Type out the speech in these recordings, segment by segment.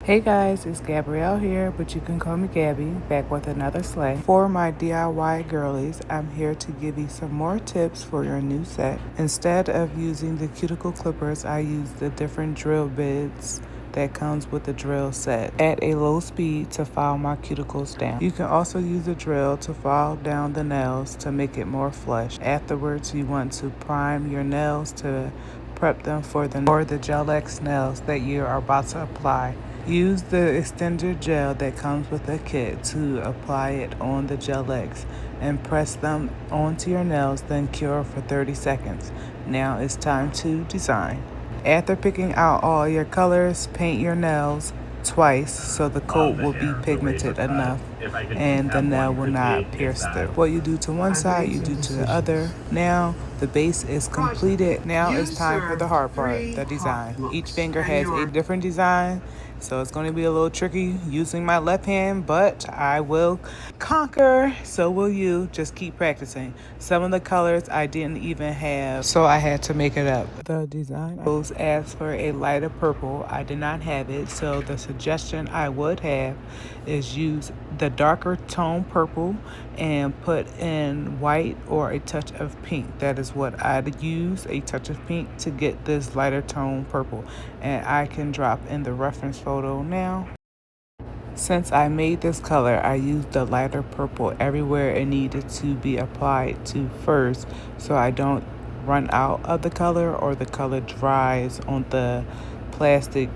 Hey guys, it's Gabrielle here, but you can call me Gabby, back with another slay. For my DIY girlies, I'm here to give you some more tips for your new set. Instead of using the cuticle clippers, I use the different drill bits that comes with the drill set at a low speed to file my cuticles down. You can also use a drill to file down the nails to make it more flush. Afterwards, you want to prime your nails to prep them for the Gel X nails that you are about to apply. Use the extender gel that comes with the kit to apply it on the Gel X and press them onto your nails, then cure for 30 seconds. Now it's time to design. After picking out all your colors, paint your nails twice so the coat will be pigmented enough and the nail will not pierce through. What you do to one side, you do to the other. Now the base is completed. Now it's time for the hard part, the design. Each finger has a different design, so it's going to be a little tricky using my left hand, but I will conquer. So will you. Just keep practicing. Some of the colors I didn't even have, so I had to make it up. The design was asked for a lighter purple. I did not have it, so the suggestion I would have is use the darker tone purple and put in white or a touch of pink. That is what I'd use, a touch of pink, to get this lighter tone purple. And I can drop in the reference photo now. Since I made this color, I used the lighter purple everywhere it needed to be applied to first, so I don't run out of the color or the color dries on the plastic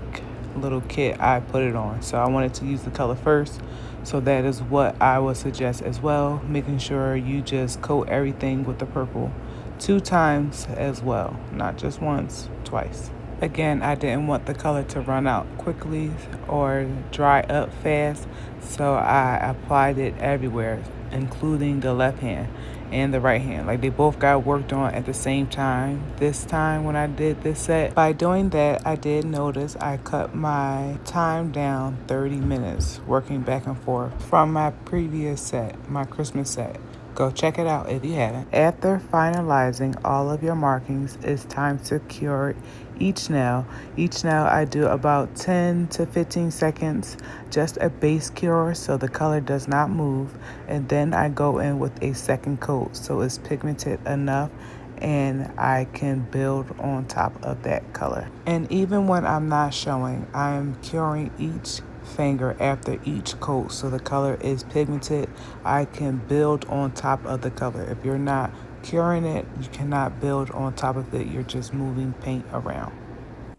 little kit I put it on. So I wanted to use the color first, so that is what I would suggest as well, making sure you just coat everything with the purple 2 times as well, not just once, twice. Again, I didn't want the color to run out quickly or dry up fast, so I applied it everywhere, including the left hand and the right hand. Like, they both got worked on at the same time this time when I did this set. By doing that, I did notice I cut my time down 30 minutes working back and forth from my previous set, my Christmas set. Go check it out if you haven't. After finalizing all of your markings, it's time to cure each nail. Each nail I do about 10 to 15 seconds, just a base cure so the color does not move. And then I go in with a second coat so it's pigmented enough and I can build on top of that color. And even when I'm not showing, I am curing each finger after each coat so the color is pigmented. I can build on top of the color. If you're not curing it, you cannot build on top of it. You're just moving paint around.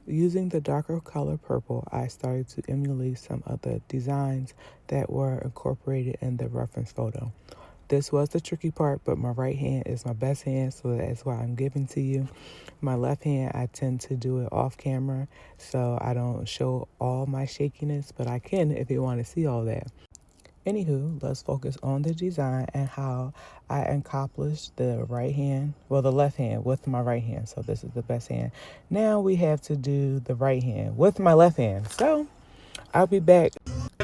Using the darker color purple, I started to emulate some of the designs that were incorporated in the reference photo. This was the tricky part, but my right hand is my best hand, so that's why I'm giving to you. My left hand, I tend to do it off camera, so I don't show all my shakiness, but I can if you want to see all that. Anywho, let's focus on the design and how I accomplished the left hand with my right hand. So this is the best hand. Now we have to do the right hand with my left hand. So I'll be back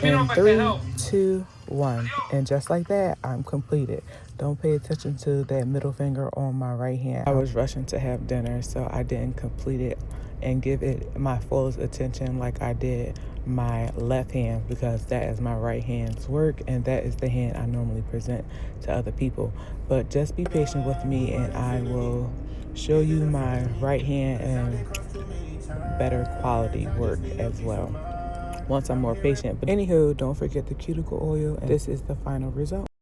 in 3, 2, 1. And just like that, I'm completed. Don't pay attention to that middle finger on my right hand. I was rushing to have dinner, so I didn't complete it and give it my fullest attention like I did my left hand, because that is my right hand's work and that is the hand I normally present to other people. But just be patient with me and I will show you my right hand and better quality work as well once I'm more patient. But anywho, don't forget the cuticle oil, and this is the final result.